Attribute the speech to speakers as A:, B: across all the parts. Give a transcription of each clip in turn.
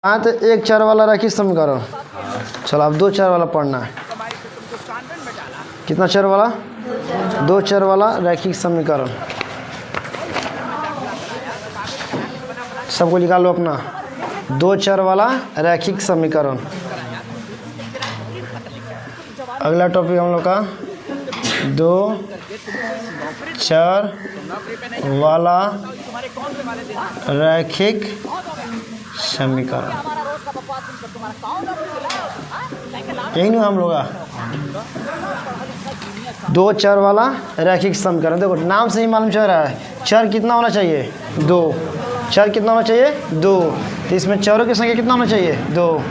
A: हाँ तो एक चर वाला रखिए समीकरण। चलो अब दो चर वाला पढ़ना है। कितना चर वाला? दो चर वाला रैखिक समीकरण। सबको निकाल लो अपना। दो चर वाला रैखिक समीकरण। अगला टॉपिक हम लोग का दो चर वाला रैखिक समीकरण। यही नहीं हम लोग का दो चर वाला रैखिक समीकरण। देखो नाम से ही मालूम चल रहा है चर कितना होना चाहिए? दो। चर कितना होना चाहिए? दो। तो इसमें चरों की संख्या कितना होना चाहिए? दो।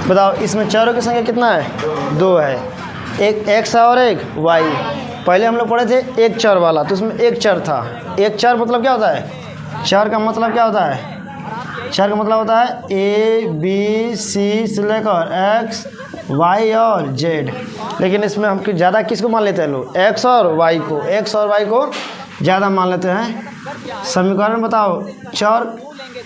A: बताओ इसमें चरों की संख्या कितना है? दो है। एक एक्स और एक वाई। पहले हम लोग पढ़े थे एक चर वाला, तो उसमें एक चर था। एक चर मतलब क्या होता है? चर का मतलब क्या होता है? चर का मतलब होता है ए बी सी से लेकर एक्स वाई और जेड। लेकिन इसमें हम ज़्यादा किसको मान लेते हैं लोग? एक्स और वाई को। एक्स और वाई को ज़्यादा मान लेते हैं। समीकरण बताओ चर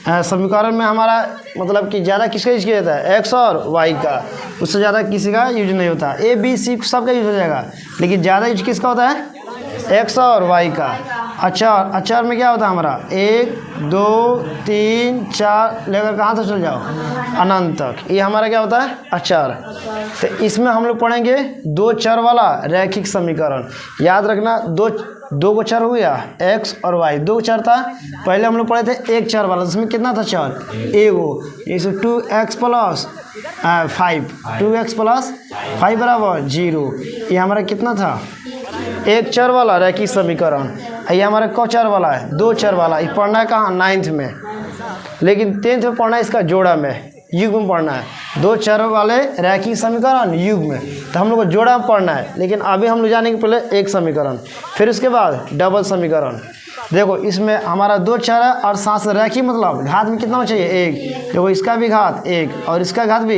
A: समीकरण में हमारा मतलब कि ज़्यादा किसका यूज किया जाता है? एक्स और वाई का। उससे ज़्यादा किसी का यूज नहीं होता। ए बी सी सबका यूज हो जाएगा, लेकिन ज़्यादा यूज किसका होता है? एक्स और वाई का। अचार, अचार में क्या होता है हमारा? एक दो तीन चार लेकर कहाँ तक चल जाओ? अनंत तक। ये हमारा क्या होता है? अचार। तो इसमें हम लोग पढ़ेंगे दो चर वाला रैखिक समीकरण। याद रखना दो को चर हो गया एक्स और वाई। दो चर था। पहले हम लोग पढ़े थे एक चर वाला, जिसमें कितना था चर? एगो। इसे 2x प्लस 5 2x प्लस 5 बराबर 0। ये हमारा कितना था? एक चर वाला रैखिक समीकरण। ये हमारा क चर वाला है? दो चर वाला। ये पढ़ना है कहाँ? 9th में। लेकिन 10th में पढ़ना है इसका जोड़ा में, युग में पढ़ना है। दो चर वाले रैखिक समीकरण युग में, तो हम लोग को जोड़ा में पढ़ना है। लेकिन अभी हम लोग जानेंगे पहले एक समीकरण, फिर उसके बाद डबल समीकरण। देखो इसमें हमारा दो चर है और साथ से रैखिक मतलब घात में कितना चाहिए? एक। देखो इसका भी घात एक और इसका घात भी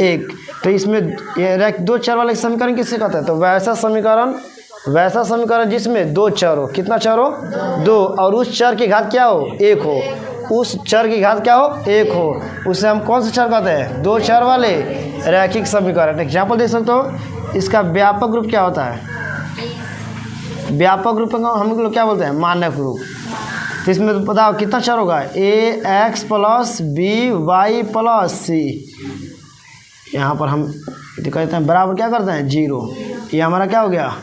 A: एक। तो इसमें ये दो चर वाले समीकरण किससे कहते हैं? तो वैसा समीकरण जिसमें दो चर हो। कितना चर हो? दो। और उस चर की घात क्या हो? एक हो। उस चर की घात क्या हो? एक हो। उसे हम कौन सा चर कहते हैं? दो चर वाले रैखिक समीकरण। एग्जाम्पल देख सकते हो। इसका व्यापक रूप क्या होता है? व्यापक रूप को हम लोग क्या बोलते हैं? मानक रूप। तो इसमें बताओ कितना चर होगा? A x plus b y plus c. यहाँ पर हम कहते हैं बराबर क्या करते हैं? 0। ये हमारा क्या हो गया?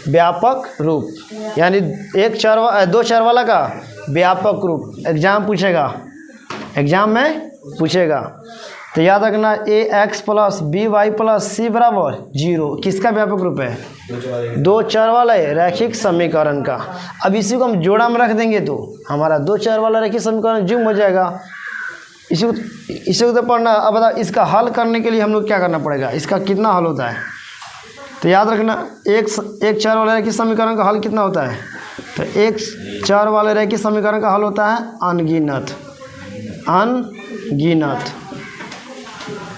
A: व्यापक रूप। यानी दो चर वाला का व्यापक रूप। एग्जाम में पूछेगा। तो याद रखना a x plus b y plus c बराबर 0 किसका व्यापक रूप है? दो चर वाले रैखिक समीकरण का। अब इसी को हम जोड़ा में रख देंगे तो हमारा दो चर वाला रैखिक समीकरण जुम हो जाएगा। इसी को तो पढ़ना। अब बताओ इसका हल करने के लिए हम लोग क्या करना पड़ेगा? इसका कितना हल होता है? तो याद रखना एक चर वाले रैखिक समीकरण का हल कितना होता है? तो एक चर वाले रैखिक समीकरण का हल होता है अनगिनत।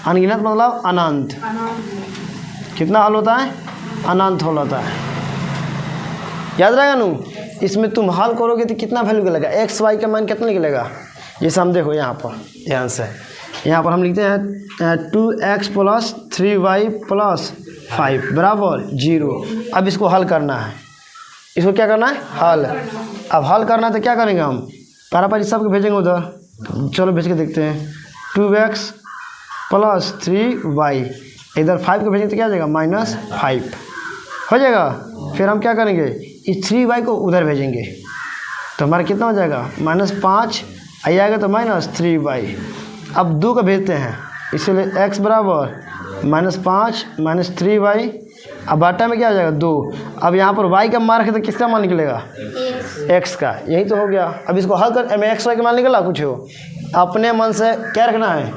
A: अनगिनत मतलब अनंत। कितना हल होता है? अनंत हल होता है। याद रहेगा नू। इसमें तुम हल करोगे तो कितना वैल्यू निकलेगा? एक्स वाई का मान कितना निकलेगा? जैसे हम देखो यहाँ पर ध्यान से, यहाँ पर हम लिखते हैं 2x प्लस 3y प्लस 5 बराबर 0। अब इसको हल करना है। इसको क्या करना है? हल। अब हल करना है तो क्या करेंगे हम? पारा सबको भेजेंगे उधर। चलो भेज के देखते हैं। 2x प्लस 3y इधर 5 को भेजेंगे तो क्या हो जाएगा? -5 हो जाएगा। फिर हम क्या करेंगे? इस 3y को उधर भेजेंगे तो हमारा कितना हो जाएगा? -5 आएगा तो -3y। अब 2 को भेजते हैं, इसलिए x बराबर -5 -3y। अब बाटा में क्या हो जाएगा? 2। अब यहाँ पर y का मान रखे तो किसका मान निकलेगा? x का। यही तो हो गया। अब इसको हल कर में x y का मान निकला कुछ हो। अपने मन से क्या रखना है?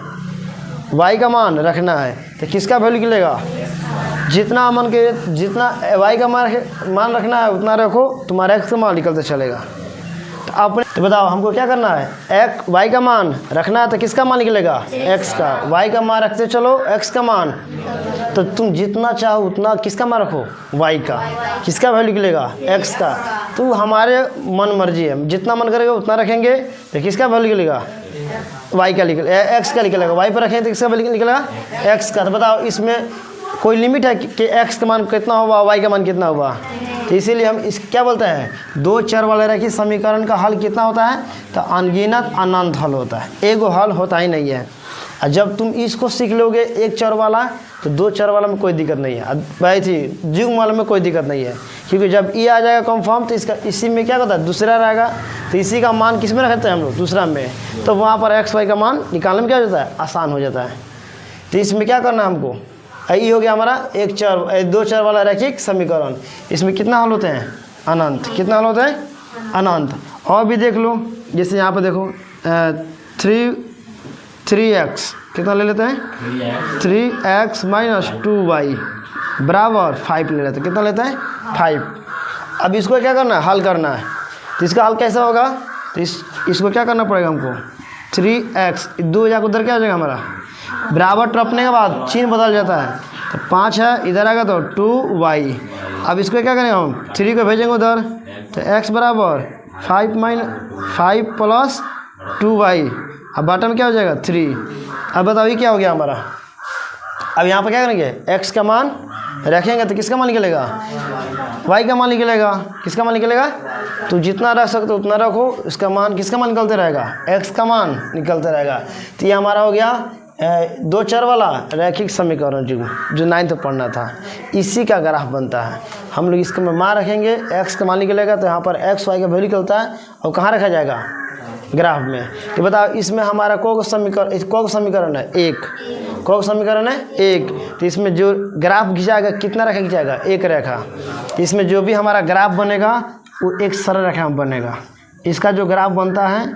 A: y का मान रखना है। तो किसका वैल्यू निकलेगा? जितना y का मान रखना है उतना रखो, तुम्हारा x का मान निकलता चलेगा। तो अपने तो बताओ हमको क्या करना है, एक्स वाई का मान रखना है तो किसका मान निकलेगा, एक्स का। वाई का मान रखते चलो एक्स का मान, तो तुम जितना चाहो उतना किसका मान रखो, वाई का। किसका वैल्यू निकलेगा, एक्स का। तो हमारे मन मर्जी है, जितना मन करेगा उतना रखेंगे तो किसका वैल्यू निकलेगा, वाई का एक्स का निकलेगा। वाई पर रखेंगे तो किसका वैल्यू निकलेगा, एक्स का। तो बताओ इसमें कोई लिमिट है कि एक्स का मान कितना हुआ, वाई का मान कितना हुआ। तो इसीलिए हम इस क्या बोलते हैं, दो चर वाले रैखिक समीकरण का हल कितना होता है, तो अनगिनत अनंत हल होता है, एगो हल होता ही नहीं है। और जब तुम इसको सीख लोगे एक चर वाला, तो दो चर वाला में कोई दिक्कत नहीं है, भाई थी युग्म वाला में कोई दिक्कत नहीं है। क्योंकि जब ये आ जाएगा कंफर्म तो इसका इसी में क्या होता है, दूसरा रहेगा, तो इसी का मान किस में रखते हैं हम लोग, दूसरा में। तो वहाँ पर एक्स वाई का मान निकालने में क्या हो जाता है, आसान हो जाता है। तो इसमें क्या करना है हमको, ये हो गया हमारा एक चर दो चर वाला रैखिक समीकरण। इसमें कितना हल होते हैं, अनंत। कितना हल होते हैं, अनंत। और भी देख लो, जैसे यहाँ पर देखो 3x कितना ले लेते हैं, 3x माइनस 2y बराबर 5 ले लेते हैं। कितना लेते हैं, 5। अब इसको क्या करना है, हल करना है। तो इसका हल कैसा होगा, तो इसको क्या करना पड़ेगा हमको, 3x 2 जाकर उधर क्या हो जाएगा हमारा, बराबर टपने के बाद चिन्ह बदल जाता है, तो 5 है, इधर आएगा तो 2y। अब इसको क्या करेंगे हम, 3 को भेजेंगे उधर, तो x बराबर 5 प्लस 2y। अब बॉटम क्या हो जाएगा, 3। अब बताओ ये क्या हो गया हमारा। अब यहाँ पर क्या करेंगे, x का मान रखेंगे तो किसका मान निकलेगा, y का मान निकलेगा। किसका मान निकलेगा, तो जितना रख सकते उतना रखो, इसका मान किसका मान निकलते रहेगा, x का मान निकलते रहेगा। तो ये हमारा हो गया दो चर वाला रैखिक समीकरण जो 9th पढ़ना था, इसी का ग्राफ बनता है। हम लोग इसका में मान रखेंगे, x का मान निकलेगा, तो यहाँ पर x y का वैल्यू निकलता है और कहाँ रखा जाएगा, ग्राफ में। तो बताओ इसमें हमारा कौन समीकरण है, एक। कौन समीकरण है, एक। तो इसमें जो ग्राफ खिंचाएगा कितना रेखा खिंचाएगा, एक रेखा। तो इसमें जो भी हमारा ग्राफ बनेगा वो एक सरल रेखा में बनेगा। इसका जो ग्राफ बनता है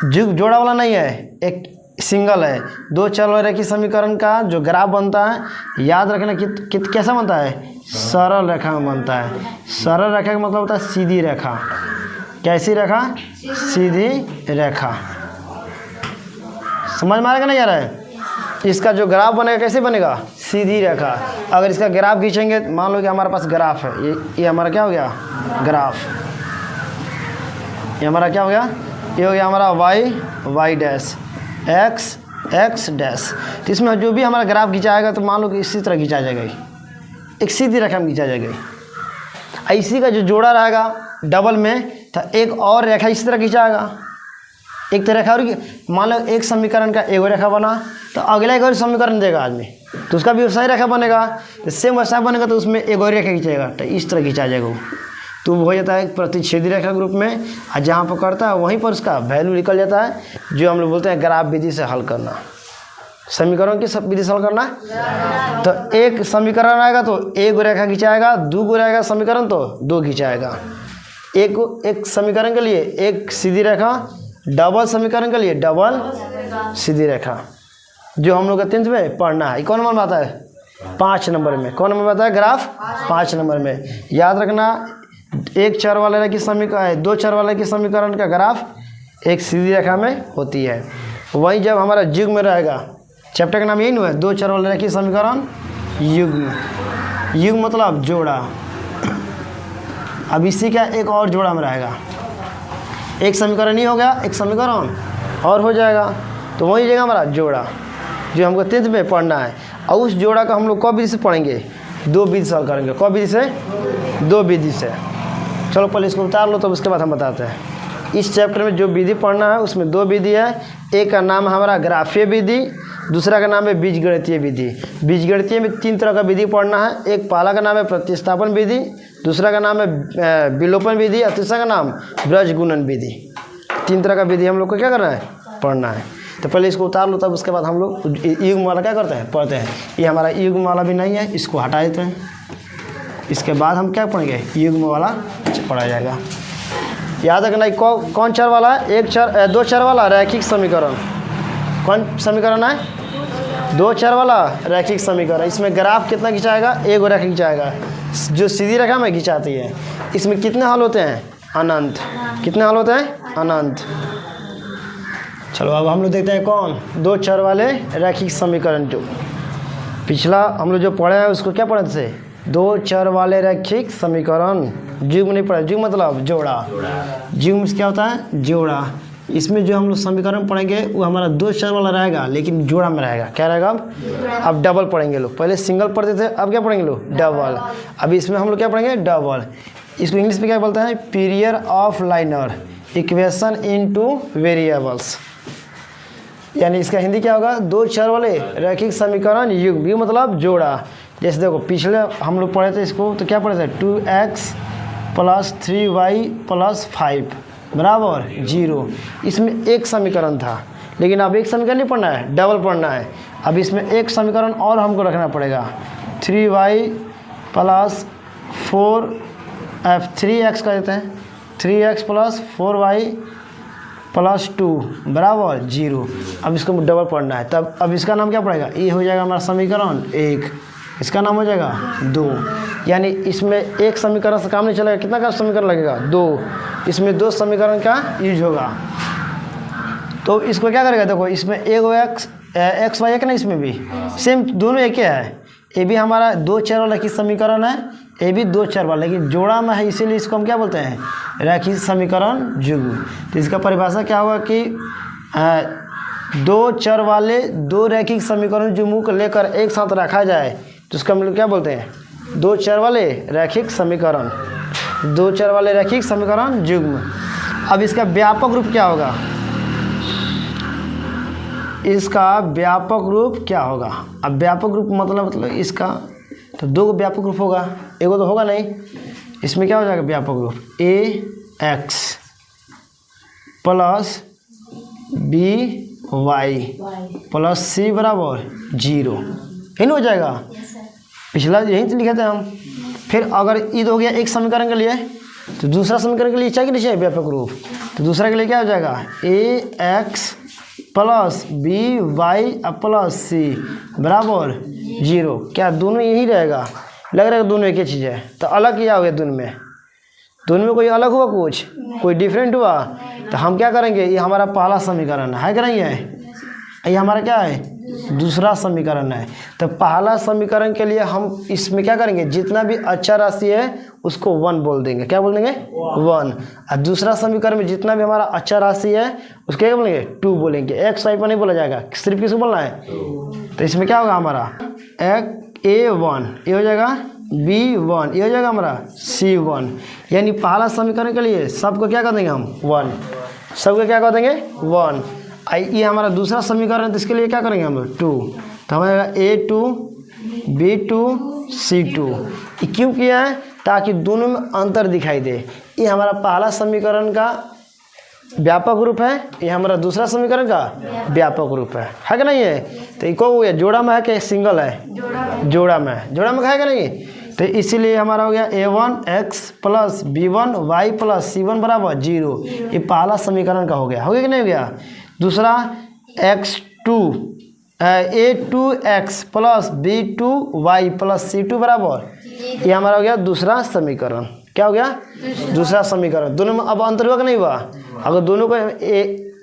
A: जोड़ा वाला नहीं है, एक सिंगल है। दो चर वाले रैखिक समीकरण का जो ग्राफ बनता है, याद रखना कैसा बनता है, सरल रेखा में बनता है। सरल रेखा का मतलब होता है सीधी रेखा। कैसी रेखा, सीधी रेखा। समझ में आएगा नहीं आ रहा है। इसका जो ग्राफ बनेगा कैसे बनेगा, सीधी रेखा। अगर इसका ग्राफ खींचेंगे, मान लो कि हमारे पास ग्राफ है, ये हमारा क्या हो गया, ग्राफ। ये हमारा क्या हो गया, ये हो गया हमारा y डैश, x डैश। तो इसमें जो भी हमारा ग्राफ खींचा आएगा, तो मान लो कि इसी तरह खींचा जाएगा, एक सीधी रेखा में खींचा जाएगा। इसी का जो जोड़ा रहेगा डबल में, तो एक और रेखा इसी तरह खींचाएगा। एक तो रेखा, और मान लो एक समीकरण का एगो रेखा बना, तो अगला एक और समीकरण देगा आदमी, तो उसका भी वैसा रेखा बनेगा। तो सेम वैसा बनेगा, तो उसमें एक और रेखा खींचेगा, तो इस तरह खींचा जाएगा वो। तो वो हो जाता है प्रतिच्छेदी रेखा ग्रुप में, और जहाँ पर करता है वहीं पर उसका वैल्यू निकल जाता है, जो हम लोग बोलते हैं ग्राफ विधि से हल करना। समीकरण की सब विधि से हल करना। तो एक समीकरण आएगा तो एक रेखा खिंचाएगा, दो गो रहेगा समीकरण तो दो खिंचाएगा। एक समीकरण के लिए एक सीधी रेखा, डबल समीकरण के लिए डबल सीधी रेखा, जो हम लोग का 10th में पढ़ना है। कौन नंबर में आता है, 5 नंबर में। कौन नंबर में आता है, ग्राफ 5 नंबर में। याद रखना, एक चर वाले रैखिक समीकरण, दो चर वाले की समीकरण का ग्राफ एक सीधी रेखा में होती है। वहीं जब हमारा युग्म में रहेगा, चैप्टर का नाम यही नहीं है, दो चर वाले रैखिक समीकरण युग्म। युग्म मतलब जोड़ा। अब इसी का एक और जोड़ा में रहेगा, एक समीकरण ही हो गया, एक समीकरण और हो जाएगा, तो वही जगह हमारा जोड़ा, जो हमको 10th में पढ़ना है। और उस जोड़ा का हम लोग कौन विधि से पढ़ेंगे, दो विधि से हल करेंगे। कौन विधि से, दो विधि से। चलो पहले इसको उतार लो, तब उसके बाद हम बताते हैं। इस चैप्टर में जो विधि पढ़ना है उसमें दो विधि है। एक का नाम है हमारा ग्राफीय विधि, दूसरा का नाम है बीजगणितीय विधि। बीजगणितीय में 3 तरह का विधि पढ़ना है। एक पहला का नाम है प्रतिस्थापन विधि, दूसरा का नाम है विलोपन विधि, और तीसरा का नाम ब्रजगुणन विधि। 3 तरह का विधि हम लोग को क्या करना है, पढ़ना है। तो पहले इसको उतार लो, तब उसके बाद हम लोग युग्म वाला क्या करते हैं, पढ़ते हैं। ये हमारा युग्म वाला भी नहीं है, इसको हटा देते हैं। इसके बाद हम क्या पढ़ेंगे, युग्म वाला पढ़ा जाएगा। याद रखना कौन चर वाला है, दो चर वाला रैखिक समीकरण। कौन समीकरण है, दो चर वाला रैखिक समीकरण। इसमें ग्राफ कितना खिंचाएगा, एक रेखा खिंचाएगा, जो सीधी रेखा में खिंचाती है। इसमें कितने हल होते हैं, अनंत। कितने हल होते हैं? अनंत। चलो अब हम लोग देखते हैं कौन, दो चर वाले रैखिक समीकरण। जो पिछला हम लोग जो पढ़े हैं उसको क्या पढ़े थे? दो चर वाले रैखिक समीकरण। युग्म नहीं पढ़े। युग्म मतलब जोड़ा। युग्म क्या होता है? जोड़ा। इसमें जो हम लोग समीकरण पढ़ेंगे वो हमारा दो चर वाला रहेगा लेकिन जोड़ा में रहेगा। क्या रहेगा? अब डबल पढ़ेंगे लोग। पहले सिंगल पढ़ते थे, अब क्या पढ़ेंगे लोग? डबल। अब इसमें हम लोग क्या पढ़ेंगे? डबल। इसको इंग्लिश में क्या बोलते हैं? Period of liner equation into variables. यानी इसका हिंदी क्या होगा? दो चर वाले रैखिक समीकरण युग्म। युग्म मतलब जोड़ा। जैसे देखो पिछले हम लोग पढ़े थे इसको, तो क्या पढ़े थे? 2x + 3y + 5 बराबर 0। इसमें एक समीकरण था, लेकिन अब एक समीकरण नहीं पढ़ना है, डबल पढ़ना है। अब इसमें एक समीकरण और हमको रखना पड़ेगा। 3y + 3x कर देते हैं। 3x + 4y + 2 बराबर 0। अब इसको डबल पढ़ना है, तब अब इसका नाम क्या पड़ेगा? ये हो जाएगा हमारा समीकरण 1। इसका नाम हो जाएगा 2। यानी इसमें एक समीकरण से काम नहीं चलेगा। कितना का समीकरण लगेगा? 2। इसमें दो समीकरण का यूज होगा। तो इसको क्या करेगा? देखो इसमें एक्स वाई है ना, इसमें भी सेम दोनों एक ही है। ये भी हमारा दो चर वाला की समीकरण है, ये भी दो चर वाला, लेकिन जोड़ा में है, इसीलिए इसको हम क्या बोलते हैं? रैखिक समीकरण युग्म। तो इसका परिभाषा क्या होगा कि दो चर वाले दो रैखिक समीकरण युग्मों को लेकर एक साथ रखा जाए तो उसका हम लोग क्या बोलते हैं? दो चर वाले रैखिक समीकरण। दो चर वाले रैखिक समीकरण युग्म। अब इसका व्यापक रूप क्या होगा? इसका व्यापक रूप क्या होगा? अब व्यापक रूप मतलब इसका तो दो व्यापक रूप होगा, एगो तो होगा नहीं। इसमें क्या हो जाएगा व्यापक रूप? ax + by + c बराबर 0 ही हो जाएगा। पिछला यहीं से लिखे थे हम। फिर अगर ईद हो गया एक समीकरण के लिए, तो दूसरा समीकरण के लिए चाहिए कि नहीं चाहिए व्यापक रूप? तो दूसरा के लिए क्या हो जाएगा? ax + by + c बराबर 0। क्या दोनों यही रहेगा? लग रहा है दोनों एक ही चीज़ है। तो अलग क्या हो गया दोनों में? दोनों में कोई अलग हुआ? कुछ कोई डिफरेंट हुआ? तो हम क्या करेंगे? ये हमारा पहला समीकरण है करेंगे। ये हमारा क्या है? दूसरा समीकरण है। तो पहला समीकरण के लिए हम इसमें क्या करेंगे? जितना भी अच्छा राशि है उसको 1 बोल देंगे। क्या बोल देंगे? 1। और दूसरा समीकरण में जितना भी हमारा अच्छा राशि है उसके क्या बोलेंगे? 2 बोलेंगे। एक्स वाई पर नहीं बोला जाएगा, सिर्फ किसको बोलना है? तो इसमें क्या होगा हमारा? a1 ये हो जाएगा, b1 ये हो जाएगा हमारा, c1। यानी पहला समीकरण के लिए सबको क्या कर देंगे हम? 1। सबको क्या कर देंगे? 1। ये हमारा दूसरा समीकरण है, तो इसके लिए क्या करेंगे हम लोग? 2। तो हमारा a2 b2 c2। ये क्यों किया है? ताकि दोनों में अंतर दिखाई दे। ये हमारा पहला समीकरण का व्यापक रूप है, ये हमारा दूसरा समीकरण का व्यापक रूप है कि नहीं है? तो ये को जोड़ा में है कि सिंगल है? जोड़ा में है। जोड़ा में है कि नहीं? तो इसीलिए हमारा हो गया a1x + b1 y + c1 बराबर 0। ये पहला समीकरण का हो गया कि नहीं हो गया? दूसरा a2x + b2y + c2 बराबर, ये हमारा हो गया दूसरा समीकरण। क्या हो गया? दूसरा समीकरण। दोनों में अब अंतर हुआ कि नहीं हुआ? अगर दोनों को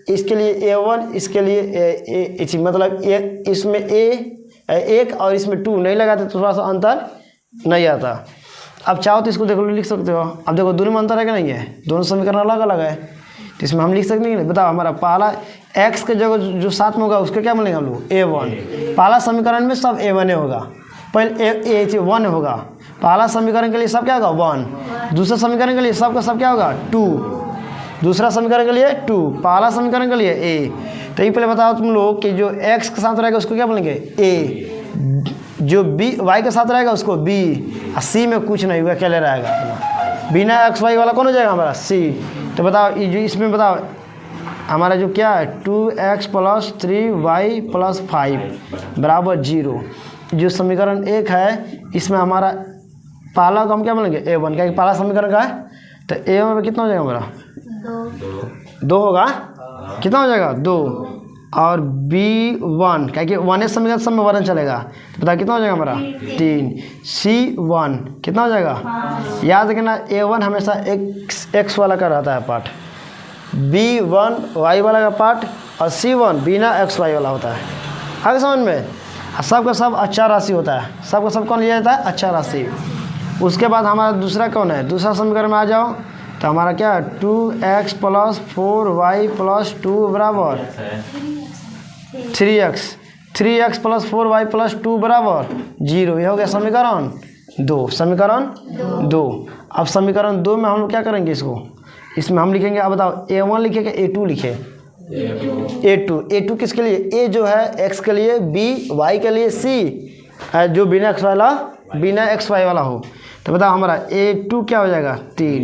A: इसके लिए a1 इसके लिए मतलब इसमें एक और इसमें 2 नहीं लगाते तो थोड़ा सा अंतर नहीं आता। अब चाहो तो इसको देखो लिख सकते हो। अब देखो दोनों में अंतर है कि नहीं है? दोनों समीकरण अलग अलग है, तो इसमें हम लिख सकते हैं। बताओ हमारा पहला x के जगह जो साथ में होगा उसको क्या बोलेंगे हम लोग? a1। पहला समीकरण में सब a1 होगा, पहले a1 होगा। पहला समीकरण के लिए सब क्या होगा? 1। दूसरा समीकरण के लिए सबका सब क्या होगा? 2। दूसरा समीकरण के लिए 2, पहला समीकरण के लिए a। तो ये पहले बताओ तुम लोग कि जो x के साथ रहेगा उसको क्या बोलेंगे? a। जो y के साथ रहेगा उसको b। और c में कुछ नहीं हुआ, अकेले रहेगा। बिना x y वाला कौन हो जाएगा हमारा? c। तो बताओ ये जो इसमें बताओ हमारा जो क्या है? 2x + 3y + 5 बराबर 0। जो समीकरण 1 है इसमें हमारा पहला को हम क्या बोलेंगे? a1, क्या पहला समीकरण का है। तो a1 में कितना हो जाएगा हमारा? 2 होगा। कितना हो जाएगा? 2। और B1 क्या कि 1 समीकरण सब में वर्णन चलेगा, तो बता कितना हो जाएगा हमारा 3। C1 कितना हो जाएगा, याद रखना A1 हमेशा x वाला का रहता है पार्ट, B1 y वाला का पार्ट और C1 बिना XY वाला होता है। आगे समझ में, सबका सब अचर राशि होता है, सबका सब कौन लिया जाता है, अचर राशि। उसके बाद हमारा दूसरा कौन है, दूसरा समीकरण में आ जाओ तो हमारा क्या 2x + 4y + 2 बराबर 3x, 3x + 4y + 2 बराबर 0। ये हो गया समीकरण 2, समीकरण 2। अब समीकरण 2 में हम लोग क्या करेंगे, इसमें हम लिखेंगे, अब बताओ A1 लिखे कि A2 लिखे, A2 किसके लिए, A जो है x के लिए, B y के लिए, C जो बिना x y वाला हो। तो बताओ हमारा A2 क्या हो जाएगा 3,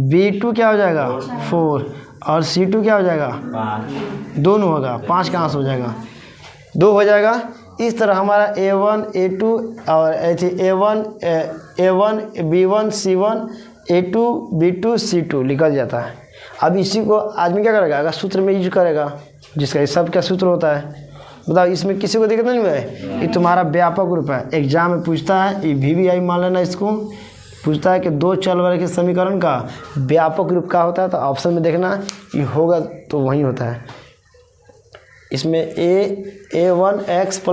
A: B2 क्या हो जाएगा 4 और C2 क्या हो जाएगा 5, दोनों होगा, 5 कहाँ से हो जाएगा, 2 हो जाएगा। इस तरह हमारा A1 A2 और A1 B1 C1 A2 B2 C2 निकल जाता है। अब इसी को आदमी क्या करेगा, अगर सूत्र में यूज करेगा, जिसका इस सब क्या सूत्र होता है, बताओ इसमें किसी को दिक्कत नहीं है। ये तुम्हारा व्यापक रूप है, एग्जाम में पूछता है, ये VVI मान लेना, इसको पूछता है कि 2 चल वाले के समीकरण का व्यापक रूप का होता है, तो ऑप्शन में देखना ये होगा तो वही होता है। इसमें A1 x +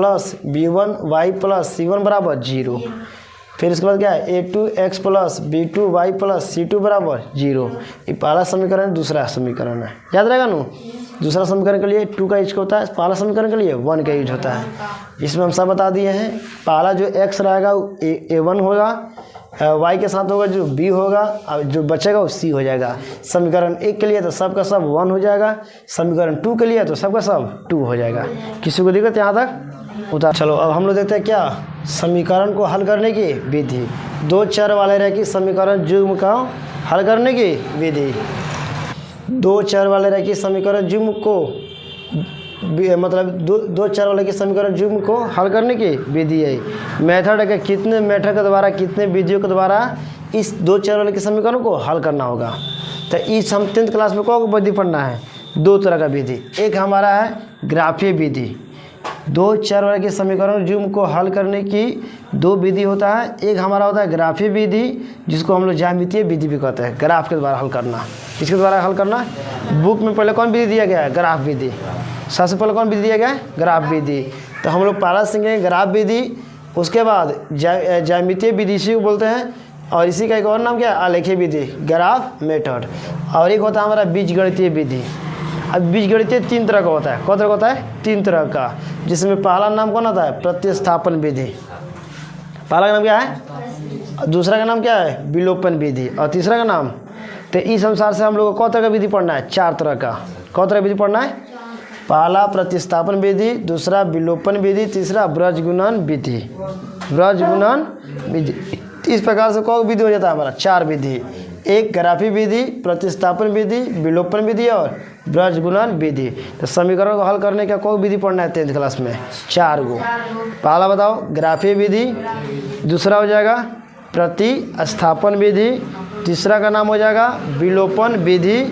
A: B1 y + C1 बराबर 0। फिर इसके बाद क्या है A2 x + B2 y + C2 बराबर 0। ये पहला समीकरण, दूसरा समीकरण है, याद रहेगा ना। दूसरा समीकरण के लिए 2 का यूज होता है, पहला समीकरण के लिए 1 का यूज होता है। इसमें हम सब बता दिए हैं। पहला जो x रहेगा वो A1 होगा, y के साथ होगा जो B होगा, और जो बचेगा वो C हो जाएगा। समीकरण 1 के लिए तो सब का सब 1 हो जाएगा, समीकरण 2 के लिए तो सब का सब 2 हो जाएगा। किसी को दिक्कत यहाँ तक उतार। चलो अब हम लोग देखते हैं क्या, समीकरण को हल करने की विधि। 2 चर वाले रेखीय समीकरण युग्म का हल करने की विधि। 2 चर वाले रेखीय समीकरण युग्म को मतलब दो चर वाले के समीकरण युग्म को हल करने की विधि है। मेथड है कि कितने मेथड के द्वारा, कितने विधियों के द्वारा इस 2 चर वाले के समीकरण को हल करना होगा। तो इस हम 10th क्लास में कौन विधि पढ़ना है, 2 तरह का विधि। एक हमारा है ग्राफीय विधि, 2 चर वाले के समीकरण युग्म को हल करने की 2 विधि होता है। एक हमारा होता है ग्राफीय विधि, जिसको हम लोग ज्यामितीय विधि भी कहते हैं, ग्राफ के द्वारा हल करना। इसके द्वारा हल करना, बुक में पहले कौन विधि दिया गया है, ग्राफ विधि। सबसे पहले कौन विधि दिया गया है, ग्राफ विधि। तो हम लोग पहला सीखेंगे ग्राफ विधि, उसके बाद ज्यामितीय विधि इसी को बोलते हैं, और इसी का एक और नाम क्या है, आलेखीय विधि, ग्राफ मेथड। और एक होता है हमारा बीजगणितीय विधि। अब बीजगणितीय 3 तरह का होता है। कौन तरह का होता है, 3 तरह का, जिसमें पहला नाम कौन होता है, प्रतिस्थापन विधि। पहला का नाम क्या है, दूसरा का नाम क्या है, विलोपन विधि, और तीसरा का नाम। तो इस अनुसार से हम लोग को कौन तरह का विधि पढ़ना है, 4 तरह का। कौन तरह का विधि पढ़ना है, पहला प्रतिस्थापन विधि, दूसरा विलोपन विधि, तीसरा ब्रजगुणन विधि। ब्रजगुणन विधि, इस प्रकार से कौन विधि हो जाता है हमारा, 4 विधि। एक ग्राफीय विधि, प्रतिस्थापन विधि, विलोपन विधि और ब्रजगुणन विधि। तो समीकरण को हल करने का कौन विधि पढ़ना है 10th क्लास में, 4 गो। पहला बताओ ग्राफीय विधि, दूसरा हो जाएगा प्रतिस्थापन विधि, तीसरा का नाम हो जाएगा विलोपन विधि,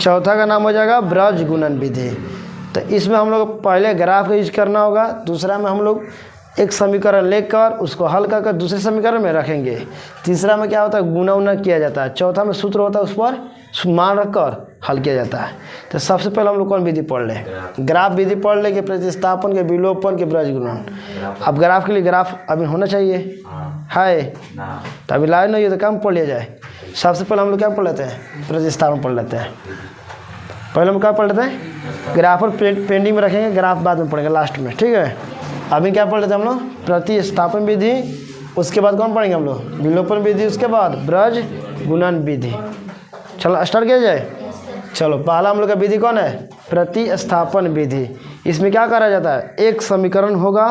A: चौथा का नाम हो जाएगा ब्रजगुणन विधि। तो इसमें हम लोग पहले ग्राफ का यूज करना होगा, दूसरा में हम लोग एक समीकरण लेकर उसको हल कर दूसरे समीकरण में रखेंगे, तीसरा में क्या होता है, गुणा उना किया जाता है, चौथा में सूत्र होता है, उस पर मान रखकर हल किया जाता है। तो सबसे पहले हम लोग कौन विधि पढ़ लें, ग्राफ विधि पढ़ लें, कि प्रतिस्थापन के, विलोपन के, ब्रजगुणन। अब ग्राफ के लिए ग्राफ अभी होना चाहिए है, तो अभी लाए नहीं हो तो काम पढ़ लिया जाए। सबसे पहले हम लोग क्या पढ़ लेते हैं, प्रतिस्थापन पढ़ लेते हैं। पहले हम क्या पढ़ लेते हैं, ग्राफ और पेंडिंग में रखेंगे, ग्राफ बाद में पढ़ेंगे लास्ट में, ठीक है। अभी क्या पढ़ लेते हैं हम लोग, प्रतिस्थापन विधि, उसके बाद कौन पढ़ेंगे हम लोग, विलोपन विधि, उसके बाद ब्रजगुणन विधि। चलो स्टार्ट किया जाए। चलो पहला हम लोग का विधि कौन है, प्रतिस्थापन विधि। इसमें क्या करा जाता है, एक समीकरण होगा,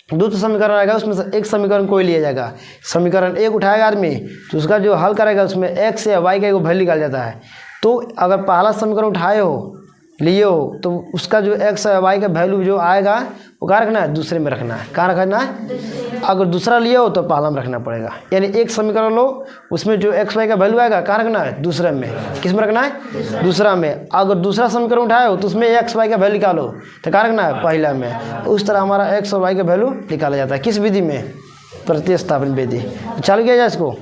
A: 2 समीकरण आएगा, उसमें से एक समीकरण कोई लिया जाएगा। समीकरण 1 उठाएगा आदमी, तो उसका जो हल करेगा उसमें x या y का एक वैल्यू निकाल जाता है। तो अगर पहला समीकरण उठाए हो लिए हो तो उसका जो एक्स और वाई का वैल्यू जो आएगा वो कहाँ रखना है, दूसरे में रखना है। कहाँ रखना है, अगर दूसरा लिए हो तो पहला में रखना पड़ेगा। यानी एक समीकरण लो, उसमें जो एक्स वाई का वैल्यू आएगा कहाँ रखना है, दूसरे में। किस में रखना है, दूसरा में। अगर दूसरा समीकरण उठाए हो तो उसमें एक्स वाई का वैल्यू निकालो तो कहाँ रखना है, पहला में। उस तरह हमारा एक्स और वाई का वैल्यू निकाला जाता है। किस विधि में, प्रतिस्थापन विधि। चालू किया जाए इसको।